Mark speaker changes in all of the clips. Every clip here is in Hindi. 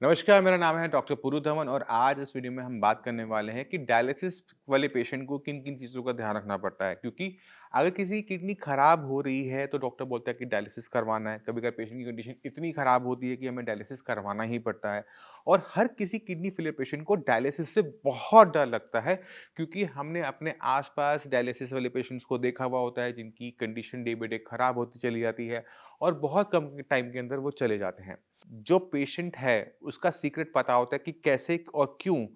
Speaker 1: नमस्कार, मेरा नाम है डॉक्टर पुरु धवन और आज इस वीडियो में हम बात करने वाले हैं कि डायलिसिस वाले पेशेंट को किन-किन चीज़ों का ध्यान रखना पड़ता है। क्योंकि अगर किसी की किडनी खराब हो रही है, तो डॉक्टर बोलता है कि डायलिसिस करवाना है। कभी-कभार पेशेंट की कंडीशन इतनी खराब होती है कि हमें डायलिसिस करवाना ही पड़ता है। और हर किसी किडनी फेलियर पेशेंट को डायलिसिस से बहुत डर लगता है, क्योंकि हमने अपने आस-पास डायलिसिस वाले पेशेंट्स को देखा हुआ होता है, जिनकी कंडीशन डे बाय डे खराब होती चली जाती है और बहुत कम टाइम के अंदर वो चले जाते हैं। जो पेशेंट है उसका सीक्रेट पता होता है कि कैसे और क्यों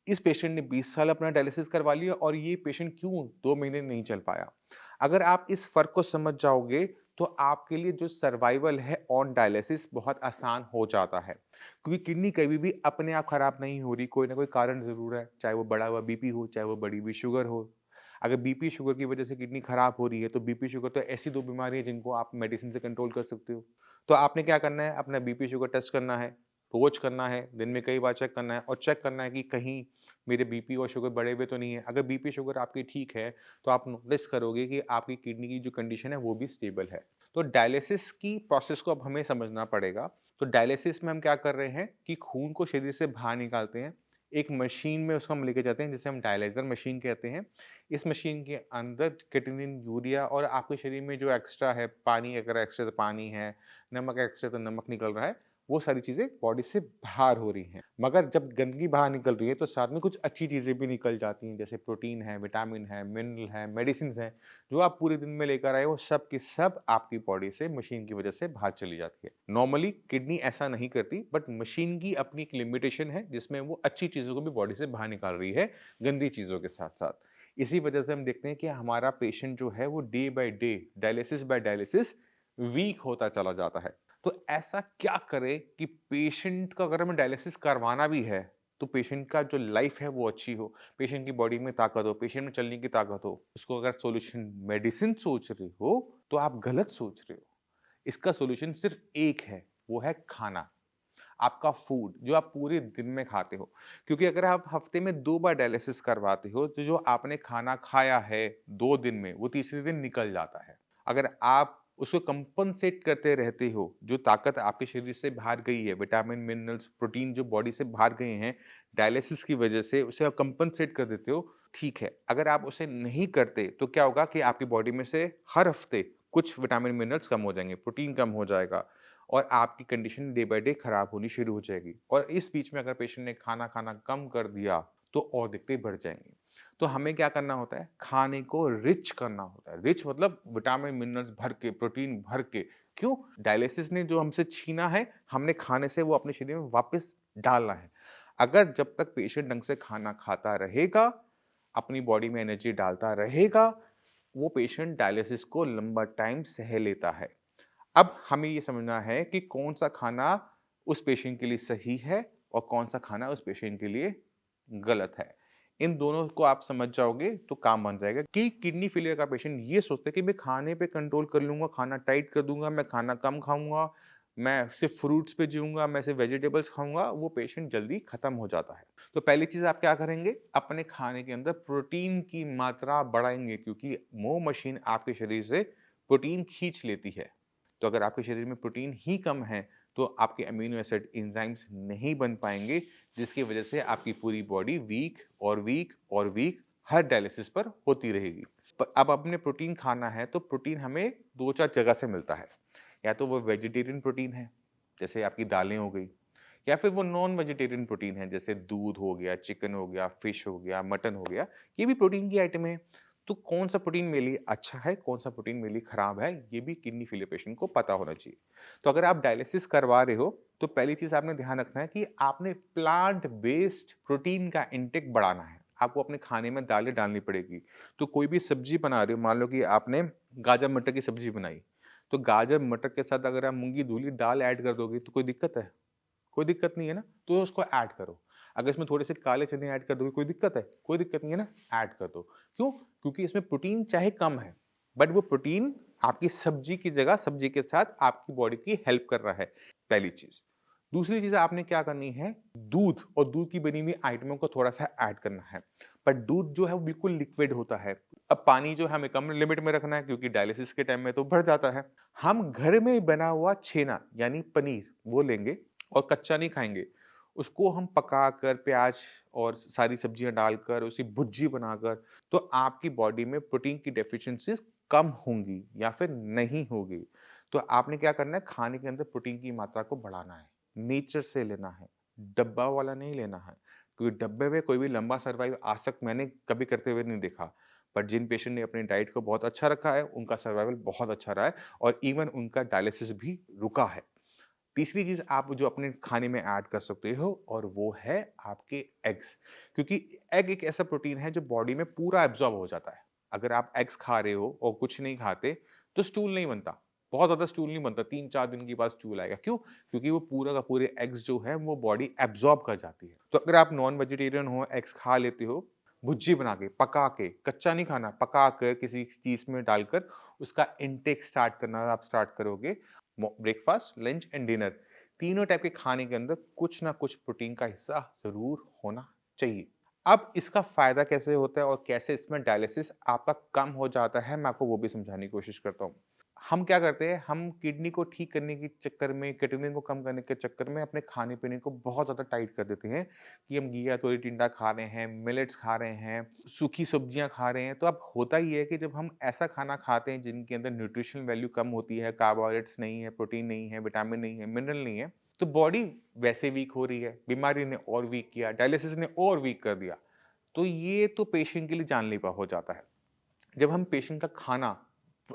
Speaker 1: इस पेशेंट ने 20 साल अपना डायलिसिस करवा लिया और ये पेशेंट क्यों 2 महीने नहीं चल पाया। अगर आप इस फ़र्क को समझ जाओगे, तो आपके लिए जो सर्वाइवल है ऑन डायलिसिस बहुत आसान हो जाता है। क्योंकि किडनी कभी भी अपने आप खराब नहीं हो रही, कोई ना कोई कारण ज़रूर है, चाहे वो बढ़ा हुआ बीपी हो, चाहे वो बढ़ी हुई शुगर हो। अगर बीपी, शुगर की वजह से किडनी खराब हो रही है, तो बीपी, शुगर तो ऐसी 2 बीमारी है जिनको आप मेडिसिन से कंट्रोल कर सकते हो। तो आपने क्या करना है, अपना बीपी शुगर टेस्ट करना है, रोज़ करना है, दिन में कई बार चेक करना है और चेक करना है कि कहीं मेरे बीपी और शुगर बढ़े हुए तो नहीं है। अगर बीपी शुगर आपकी ठीक है, तो आप नोटिस करोगे कि आपकी किडनी की जो कंडीशन है वो भी स्टेबल है। तो डायलिसिस की प्रोसेस को अब हमें समझना पड़ेगा। तो डायलिसिस में हम क्या कर रहे हैं कि खून को शरीर से बाहर निकालते हैं। एक मशीन में उसको हम लेके जाते हैं जिसे हम डायलाइज़र मशीन कहते हैं। इस मशीन के अंदर क्रेटिनिन, यूरिया और आपके शरीर में जो एक्स्ट्रा है, पानी अगर एक्स्ट्रा तो पानी है, नमक एक्स्ट्रा तो नमक निकल रहा है, वो सारी चीज़ें बॉडी से बाहर हो रही हैं। मगर जब गंदगी बाहर निकल रही है, तो साथ में कुछ अच्छी चीज़ें भी निकल जाती हैं, जैसे प्रोटीन है, विटामिन है, मिनरल है, मेडिसिन्स हैं, जो आप पूरे दिन में लेकर आए हो, सब की सब आपकी बॉडी से मशीन की वजह से बाहर चली जाती है। नॉर्मली किडनी ऐसा नहीं करती, बट मशीन की अपनी एक लिमिटेशन है, जिसमें वो अच्छी चीज़ों को भी बॉडी से बाहर निकाल रही है, गंदी चीज़ों के साथ-साथ। इसी वजह से हम देखते हैं कि हमारा पेशेंट जो है, वो day by day, dialysis by dialysis weak होता चला जाता है। तो ऐसा क्या करें कि पेशेंट का अगर हमें डायलिसिस करवाना भी है, तो पेशेंट का जो लाइफ है वो अच्छी हो, पेशेंट की बॉडी में ताकत हो, पेशेंट में चलने की ताकत हो। उसको अगर सॉल्यूशन मेडिसिन सोच रहे हो, तो आप गलत सोच रहे हो। इसका सॉल्यूशन सिर्फ एक है, वो है खाना। आपका फूड जो आप पूरे दिन में खाते हो। क्योंकि अगर आप हफ्ते में 2 बार डायलिसिस करवाते हो, तो जो आपने खाना खाया है 2 दिन में, वो तीसरे दिन निकल जाता है। अगर आप उसको कंपनसेट करते रहते हो, जो ताकत आपके शरीर से बाहर गई है, विटामिन, मिनरल्स, प्रोटीन जो बॉडी से बाहर गए हैं, डायलिसिस की वजह से उसे आप कंपनसेट कर देते हो, ठीक है। अगर आप उसे नहीं करते, तो क्या होगा कि आपकी बॉडी में से हर हफ्ते कुछ विटामिन, मिनरल्स कम हो जाएँगे, प्रोटीन कम हो जाएगा। और आपकी कंडीशन डे बाय डे खराब होनी शुरू हो जाएगी और इस बीच में अगर पेशेंट ने खाना खाना कम कर दिया तो और दिक्कतें बढ़ जाएंगी। तो हमें क्या करना होता है, खाने को रिच करना होता है। रिच मतलब विटामिन मिनरल्स भर के, प्रोटीन भर के। क्यों? डायलिसिस ने जो हमसे छीना है, हमने खाने से वो अपने शरीर में वापस डालना है। अगर जब तक पेशेंट ढंग से खाना खाता रहेगा, अपनी बॉडी में एनर्जी डालता रहेगा, वो पेशेंट डायलिसिस को लंबा टाइम सह लेता है। अब हमें ये समझना है कि कौन-सा खाना उस पेशेंट के लिए सही है और कौन-सा खाना उस पेशेंट के लिए गलत है। इन दोनों को आप समझ जाओगे तो काम बन जाएगा कि किडनी फेलियर का पेशेंट ये सोचता है कि मैं खाने पे कंट्रोल कर लूँगा, खाना टाइट कर दूँगा, मैं खाना कम खाऊँगा, मैं सिर्फ़ फ्रूट्स पे जीऊँगा, मैं सिर्फ़ वेजिटेबल्स खाऊँगा, वो पेशेंट जल्दी खत्म हो जाता है। तो पहली चीज़ आप क्या करेंगे? अपने खाने के अंदर प्रोटीन की मात्रा बढ़ाएँगे, क्योंकि वो मशीन आपके शरीर से प्रोटीन खींच लेती है। तो अगर आपके शरीर में प्रोटीन ही कम है, तो आपके अमीनो एसिड एंजाइम्स नहीं बन पाएँगे, जिसकी वजह से आपकी पूरी बॉडी वीक और वीक और वीक हर डायलिसिस पर होती रहेगी। अब आपने प्रोटीन खाना है, तो प्रोटीन हमें 2-4 जगह से मिलता है। या तो वो वेजिटेरियन प्रोटीन है, जैसे आपकी दालें हो गई, या फिर वो नॉन वेजिटेरियन प्रोटीन है, जैसे दूध हो गया, चिकन हो गया, फिश हो गया, मटन हो गया, ये भी प्रोटीन की आइटम है। तो कौन-सा प्रोटीन मेरे लिए अच्छा है, कौन-सा प्रोटीन मेरे लिए खराब है, ये भी किडनी फेलियर पेशेंट को पता होना चाहिए। तो अगर आप डायलिसिस करवा रहे हो, तो पहली चीज़ आपने ध्यान रखना है कि आपने प्लांट बेस्ड प्रोटीन का इंटेक बढ़ाना है। आपको अपने खाने में दालें डालनी पड़ेगी। तो कोई भी सब्ज़ी बना रहे हो, मान लो कि आपने गाजर मटर की सब्ज़ी बनाई, तो गाजर मटर के साथ अगर आप मूँगी धुली दाल ऐड कर दोगे, तो कोई दिक्कत है? कोई दिक्कत नहीं है ना? तो उसको ऐड करो। अगर इसमें थोड़े से काले चने ऐड कर दोगे, कोई दिक्कत है? कोई दिक्कत नहीं है ना? ऐड कर दो। क्यों? क्योंकि इसमें प्रोटीन चाहे कम है, बट वो प्रोटीन आपकी सब्ज़ी की जगह सब्ज़ी के साथ आपकी बॉडी की हेल्प कर रहा है, पहली चीज़। दूसरी चीज़ आपने क्या करनी है, दूध और दूध की बनी हुई आइटमों को थोड़ा-सा ऐड करना है। पर दूध जो है वो बिल्कुल लिक्विड होता है। अब पानी जो है हमें कम लिमिट में रखना है, क्योंकि डायलिसिस के टाइम में तो बढ़ जाता है। हम घर में बना हुआ छेना यानी पनीर वो लेंगे और कच्चा नहीं खाएँगे। उसको हम पकाकर प्याज़ और सारी सब्जियाँ डालकर उसे भुर्जी बनाकर, तो आपकी बॉडी में प्रोटीन की डेफिशिएंसीज़ कम होंगी या फिर नहीं होगी। तो आपने क्या करना है, खाने के अंदर प्रोटीन की मात्रा को बढ़ाना है, नेचर से लेना है, डब्बा वाला नहीं लेना है। क्योंकि डब्बे में कोई भी लंबा सर्वाइव आज तक मैंने कभी करते हुए नहीं देखा। बट जिन पेशेंट ने अपनी डाइट को बहुत अच्छा रखा है, उनका सर्वाइवल बहुत अच्छा रहा है और इवन उनका डायलिसिस भी रुका है। तीसरी चीज़ आप जो अपने खाने में ऐड कर सकते हो और वो है आपके एग्स। क्योंकि एग एक ऐसा प्रोटीन है जो बॉडी में पूरा एब्ज़ॉर्ब हो जाता है। अगर आप एग्स खा रहे हो और कुछ नहीं खाते, तो स्टूल नहीं बनता। बहुत ज़्यादा स्टूल नहीं बनता, 3-4 दिन के बाद स्टूल आएगा। क्यों? क्योंकि वो पूरा का पूरे एग्स जो हैं वो बॉडी एब्ज़ॉर्ब कर जाती है। तो अगर आप नॉन वेजिटेरियन हो, एग्स खा लेते हो, भुर्जी बना के, पका के, कच्चा नहीं खाना, पका कर किसी चीज़ में डालकर उसका इनटेक स्टार्ट करना आप स्टार्ट करोगे, ब्रेकफास्ट, लंच एंड डिनर तीनों टाइप के खाने के अंदर कुछ ना कुछ प्रोटीन का हिस्सा ज़रूर होना चाहिए। अब इसका फ़ायदा कैसे होता है और कैसे इसमें डायलिसिस आपका कम हो जाता है, मैं आपको वो भी समझाने की कोशिश करता हूँ। हम क्या करते हैं, हम किडनी को ठीक करने के चक्कर में, क्रिएटिनिन को कम करने के चक्कर में अपने खाने-पीने को बहुत ज़्यादा टाइट कर देते हैं कि हम घिया, तोरी, टिंडा खा रहे हैं, मिलेट्स खा रहे हैं, सूखी सब्जियाँ खा रहे हैं। तो अब होता ये है कि जब हम ऐसा खाना खाते हैं जिनके अंदर न्यूट्रिशनल वैल्यू कम होती है, कार्बोहाइड्रेट्स नहीं है, प्रोटीन नहीं है, विटामिन नहीं है, मिनरल नहीं है, तो बॉडी वैसे वीक हो रही है, बीमारी ने और वीक किया, डायलिसिस ने और वीक कर दिया। तो ये तो पेशेंट के लिए जानलेवा हो जाता है। जब हम पेशेंट का खाना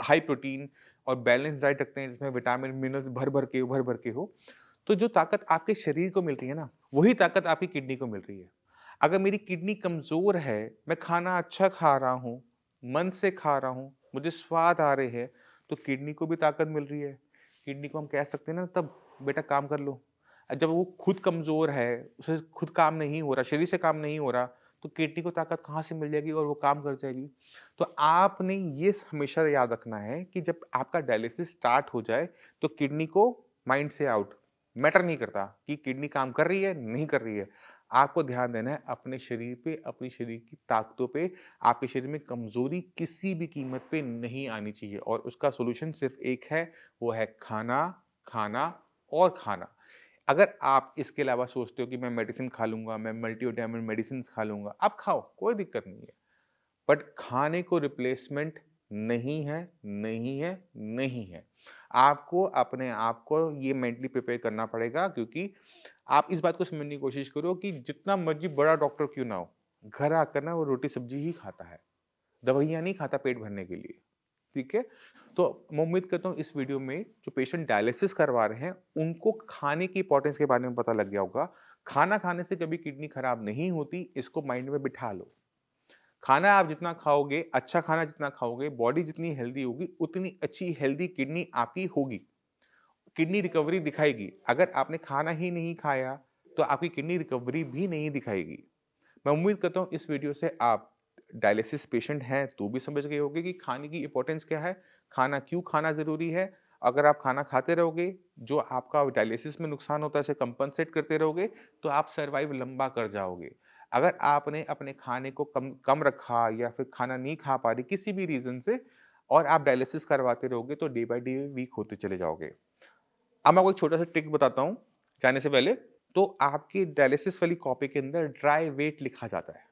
Speaker 1: हाई प्रोटीन और बैलेंस डाइट रखते हैं जिसमें विटामिन मिनरल्स भर भर के हो, तो जो ताकत आपके शरीर को मिल रही है ना, वही ताकत आपकी किडनी को मिल रही है। अगर मेरी किडनी कमजोर है, मैं खाना अच्छा खा रहा हूँ, मन से खा रहा हूँ, मुझे स्वाद आ रहे हैं, तो किडनी को भी ताकत मिल रही है। किडनी को हम कह सकते हैं ना तब, बेटा काम कर लो। जब वो खुद कमजोर है, उसे खुद काम नहीं हो रहा, शरीर से काम नहीं हो रहा, तो किडनी को ताकत कहाँ से मिल जाएगी और वो काम कर जाएगी। तो आपने ये हमेशा याद रखना है कि जब आपका डायलिसिस स्टार्ट हो जाए, तो किडनी को माइंड से आउट, मैटर नहीं करता कि किडनी काम कर रही है, नहीं कर रही है। आपको ध्यान देना है अपने शरीर पे, अपने शरीर की ताकतों पे। आपके शरीर में कमज़ोरी किसी भी कीमत पे नहीं आनी चाहिए और उसका सॉल्यूशन सिर्फ़ एक है, वो है खाना, खाना और खाना। अगर आप इसके अलावा सोचते हो कि मैं मेडिसिन खा लूँगा, मैं मल्टीविटामिन मेडिसिन्स खा लूँगा, आप खाओ, कोई दिक्कत नहीं है। बट खाने को रिप्लेसमेंट नहीं है, नहीं है, नहीं है। आपको अपने आप को ये मेंटली प्रिपेयर करना पड़ेगा क्योंकि आप इस बात को समझने की कोशिश करो कि जितना मर्ज़ी बड़ा डॉक्टर क्यों ना हो, घर आकर ना वो रोटी-सब्ज़ी ही खाता है। दवाइयाँ नहीं खाता पेट भरने के लिए, ठीक है? तो मैं उम्मीद करता हूँ इस वीडियो में जो पेशेंट डायलिसिस करवा रहे हैं, उनको खाने की इम्पोर्टेंस के बारे में पता लग गया होगा। खाना खाने से कभी किडनी खराब नहीं होती, इसको माइंड में बिठा लो। खाना आप जितना खाओगे, अच्छा खाना जितना खाओगे, बॉडी जितनी हेल्दी होगी, उतनी अच्छी हेल्दी किडनी आपकी होगी। किडनी रिकवरी दिखाएगी। अगर आपने खाना ही नहीं खाया, तो आपकी किडनी रिकवरी भी नहीं दिखाएगी। मैं उम्मीद करता हूँ इस वीडियो से आप डायलिसिस पेशेंट हैं तो भी समझ गए होंगे कि खाने की इम्पोर्टेंस क्या है, खाना क्यों खाना ज़रूरी है। अगर आप खाना खाते रहोगे, जो आपका डायलिसिस में नुकसान होता है उसे कंपनसेट करते रहोगे, तो आप सर्वाइव लंबा कर जाओगे। अगर आपने अपने खाने को कम कम रखा या फिर खाना नहीं खा पा रही किसी भी रीज़न से और आप डायलिसिस करवाते रहोगे तो डे बाय डे वीक होते चले जाओगे। अब मैं आपको एक छोटा-सा ट्रिक बताता हूँ, जाने से पहले। तो आपकी डायलिसिस वाली कॉपी के अंदर ड्राई वेट लिखा जाता है।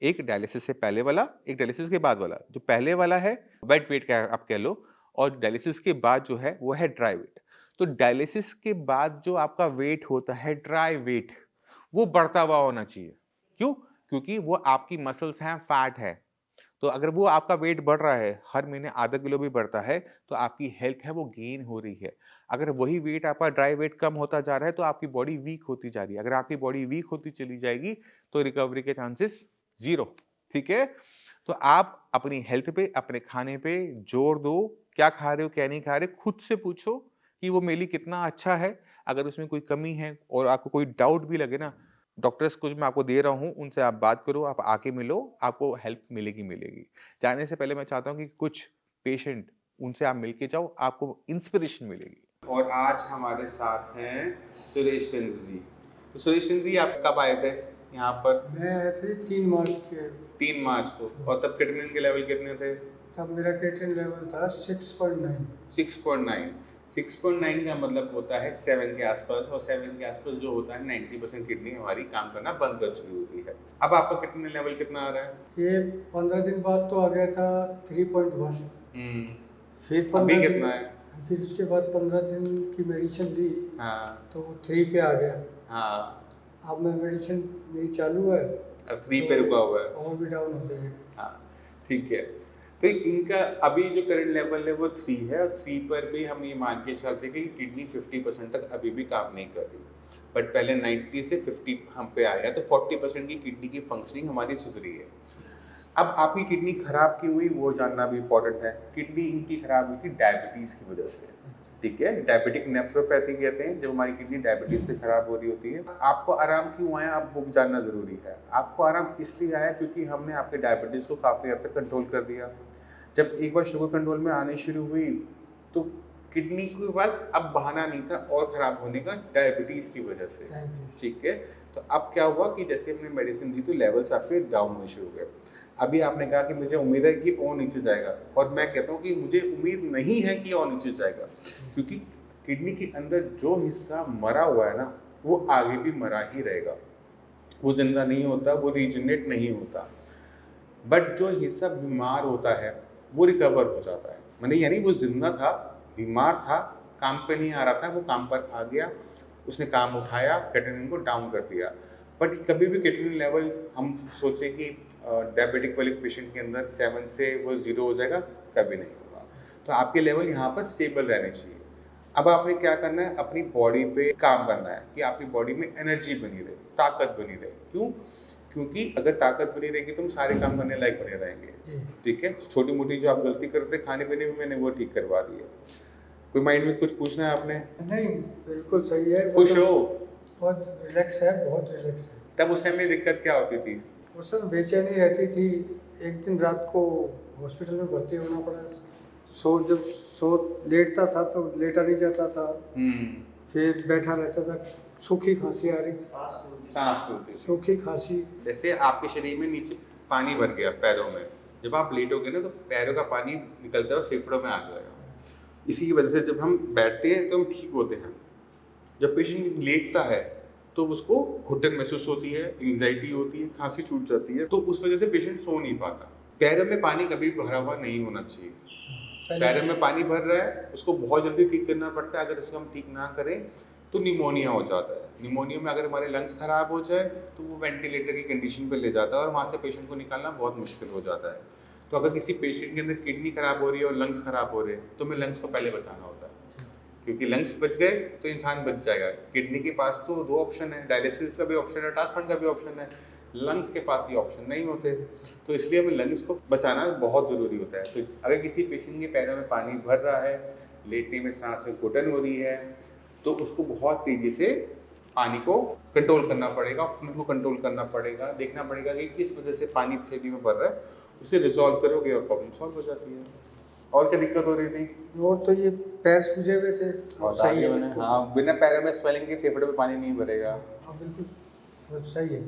Speaker 1: एक डायलिसिस से पहले वाला, एक डायलिसिस के बाद वाला। जो पहले वाला है वेट वेट का आप कह लो और डायलिसिस के बाद जो है वो है ड्राई वेट। तो डायलिसिस के बाद जो आपका वेट होता है ड्राई वेट, वो बढ़ता हुआ होना चाहिए। क्यों? क्योंकि वो आपकी मसल्स हैं, फैट है। तो अगर वो आपका वेट बढ़ रहा है, हर महीने आधा किलो भी बढ़ता है, तो आपकी हेल्थ है वो गेन हो रही है। अगर वही वेट आपका ड्राई वेट कम होता जा रहा है, तो आपकी बॉडी वीक होती जा रही है। अगर आपकी बॉडी वीक होती चली जाएगी, तो रिकवरी के चांसेस 0, ठीक है? तो आप अपनी हेल्थ पे, अपने खाने पे जोर दो। क्या खा रहे हो, क्या नहीं खा रहे, खुद से पूछो कि वो मेरे लिए कितना अच्छा है। अगर उसमें कोई कमी है और आपको कोई डाउट भी लगे ना, डॉक्टर्स कुछ मैं आपको दे रहा हूँ, उनसे आप बात करो, आप आके मिलो, आपको हेल्प मिलेगी मिलेगी। जाने से पहले मैं चाहता हूँ कि कुछ पेशेंट उनसे आप मिल के जाओ, आपको इंस्पिरेशन मिलेगी। और आज हमारे साथ हैं सुरेश चंद्र जी। तो सुरेश चंद्र जी आप कब आए थे यहाँ पर?
Speaker 2: मैं आए थे 3 मार्च के।
Speaker 1: 3 मार्च को। और तब क्रिएटिनिन के लेवल कितने थे?
Speaker 2: तब मेरा क्रिएटिनिन लेवल था 6.9।
Speaker 1: 6.9। 6.9 का मतलब होता है 7 के आसपास, और 7 के आसपास जो होता है 90% किडनी हमारी काम करना बंद कर चुकी होती है। अब आपका किडनी लेवल कितना आ रहा है?
Speaker 2: ये 15 दिन बाद तो आ गया था 3.1। फिर
Speaker 1: अभी
Speaker 2: 15
Speaker 1: कितना
Speaker 2: दिन,
Speaker 1: है?
Speaker 2: फिर उसके बाद 15 दिन की मेडिसिन ली
Speaker 1: हाँ
Speaker 2: तो 3 पे आ गया।
Speaker 1: हाँ,
Speaker 2: अब मैं मेडिसिन मेरी चालू है
Speaker 1: अब 3 पे रुका हुआ है।
Speaker 2: और भी डाउन हो जाएगा।
Speaker 1: हाँ, ठीक है। तो इनका अभी जो करंट लेवल है वो 3 है, और 3 पर भी हम ये मान के चलते हैं कि किडनी 50% तक अभी भी काम नहीं कर रही। बट पहले 90 से 50 हम पे आया, तो 40% की किडनी की फंक्शनिंग हमारी सुधरी है। अब आपकी किडनी खराब क्यों हुई वो जानना भी इम्पोर्टेंट है। किडनी इनकी खराब हुई थी डायबिटीज़ की वजह से, ठीक है। डायबिटिक नेफ्रोपैथी कहते हैं जब हमारी किडनी डायबिटीज से खराब हो रही होती है। आपको आराम क्यों आया अब वो जानना जरूरी है। आपको आराम इसलिए आया क्योंकि हमने आपके डायबिटीज को काफ़ी हद तक कंट्रोल कर दिया। जब एक बार शुगर कंट्रोल में आनी शुरू हुई तो किडनी के पास अब बहाना नहीं था और ख़राब होने का डायबिटीज़ की वजह से, ठीक है। तो अब क्या हुआ कि जैसे हमने मेडिसिन दी तो लेवल्स आपके डाउन होने शुरू हो गए। अभी आपने कहा कि मुझे उम्मीद है कि और नीचे जाएगा, और मैं कहता हूँ कि मुझे उम्मीद नहीं है कि और नीचे जाएगा, क्योंकि किडनी के अंदर जो हिस्सा मरा हुआ है ना वो आगे भी मरा ही रहेगा। वो जिंदा नहीं होता, वो रीजनरेट नहीं होता। बट जो हिस्सा बीमार होता है वो रिकवर हो जाता है। मैंने यानी वो जिंदा था, बीमार था, काम पे नहीं आ रहा था, वो काम पर आ गया, उसने काम उठाया, क्रिएटिनिन को डाउन कर दिया। बट कभी भी क्रिएटिनिन लेवल हम सोचे कि डायबिटिक वाले पेशेंट के अंदर 7 से वो 0 हो जाएगा, कभी नहीं होगा। तो आपके लेवल यहाँ पर स्टेबल रहने चाहिए। अब आपने क्या करना है, अपनी बॉडी पे काम करना है कि आपकी बॉडी में एनर्जी बनी रहे, ताकत बनी रहे। क्यों? क्योंकि अगर ताकत बनी रहेगी तो हम सारे काम करने लायक बने रहेंगे, ठीक है। छोटी मोटी जो आप गलती करते खाने पीने में, मैंने वो ठीक करवा दी है। कोई माइंड में कुछ पूछना है आपने?
Speaker 2: नहीं, बिल्कुल सही है।
Speaker 1: खुश हो?
Speaker 2: बहुत रिलैक्स है, बहुत रिलैक्स है।
Speaker 1: तब उस टाइम में दिक्कत क्या होती थी?
Speaker 2: उस समय बेचैनी रहती थी। एक दिन रात को हॉस्पिटल में भर्ती होना पड़ा। जब लेटता था तो लेटा नहीं जाता था, फिर बैठा रहता था। सूखी खांसी आ रही थी,
Speaker 1: सांस फूलती थी।
Speaker 2: सूखी खांसी।
Speaker 1: जैसे आपके शरीर में नीचे पानी भर गया पैरों में, जब आप लेटोगे ना तो पैरों का पानी निकलता है फेफड़ों में आ जाएगा। इसी की वजह से जब हम बैठते हैं तो हम ठीक होते हैं। जब पेशेंट लेटता है तो उसको घुटन महसूस होती है, एंग्जाइटी होती है, खांसी छूट जाती है, तो उस वजह से पेशेंट सो नहीं पाता। पैरों में पानी कभी भरा हुआ नहीं होना चाहिए। पैरों में पानी भर रहा है, उसको बहुत जल्दी ठीक करना पड़ता है। अगर इसको हम ठीक ना करें तो निमोनिया हो जाता है। निमोनिया में अगर हमारे लंग्स खराब हो जाए तो वो वेंटिलेटर की कंडीशन पे ले जाता है, और वहाँ से पेशेंट को निकालना बहुत मुश्किल हो जाता है। तो अगर किसी पेशेंट के अंदर किडनी खराब हो रही है और लंग्स खराब हो रहे हैं तो हमें लंग्स को पहले बचाना होता है, क्योंकि लंग्स बच गए तो इंसान बच जाएगा। किडनी के पास तो 2 ऑप्शन है, डायलिसिस का भी ऑप्शन है, ट्रांसप्लांट का भी ऑप्शन है। लंग्स के पास ये ऑप्शन नहीं होते, तो इसलिए हमें लंग्स को बचाना बहुत ज़रूरी होता है। तो अगर किसी पेशेंट के पैरों में पानी भर रहा है, लेटने में सांस में घुटन हो रही है, तो उसको बहुत तेज़ी से पानी को कंट्रोल करना पड़ेगा, फ्लो को कंट्रोल करना पड़ेगा, देखना पड़ेगा कि किस वजह से पानी शरीर में भर रहा है, उसे रिजॉल्व करोगे और प्रॉब्लम सॉल्व हो जाती है। और क्या दिक्कत हो रही थी?
Speaker 2: और तो ये पैर सूजे हुए थे।
Speaker 1: सही है। हाँ, बिना पैरों में स्वेलिंग के फेफड़े में पानी नहीं भरेगा।
Speaker 2: हाँ, बिल्कुल सही है।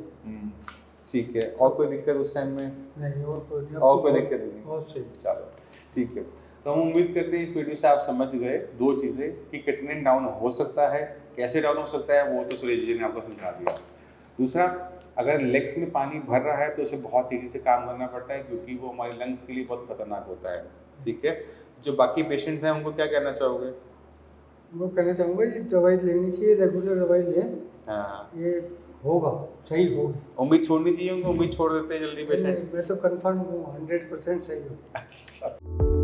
Speaker 1: ठीक है। और कोई दिक्कत उस टाइम में?
Speaker 2: नहीं, और कोई नहीं।
Speaker 1: और कोई दिक्कत नहीं?
Speaker 2: बहुत सही।
Speaker 1: चलो ठीक है। तो हम उम्मीद करते हैं इस वीडियो से आप समझ गए 2 चीज़ें कि क्रिएटिनिन डाउन हो सकता है, कैसे डाउन हो सकता है वो तो सुरेश जी ने आपको समझा दिया। दूसरा, अगर लेग्स में पानी भर रहा है तो उसे बहुत तेज़ी से काम करना पड़ता है, क्योंकि वो हमारे लंग्स के लिए बहुत खतरनाक होता है, ठीक है। जो बाकी पेशेंट्स हैं उनको क्या कहना चाहोगे?
Speaker 2: वो कहना चाहूँगा ये दवाई लेनी चाहिए, रेगुलर दवाई लें।
Speaker 1: हाँ,
Speaker 2: ये होगा, सही होगा।
Speaker 1: उम्मीद छोड़नी चाहिए उनको? उम्मीद छोड़ देते हैं जल्दी पेशेंट?
Speaker 2: मैं तो कंफर्म हूँ 100% सही होगा।
Speaker 1: अच्छा।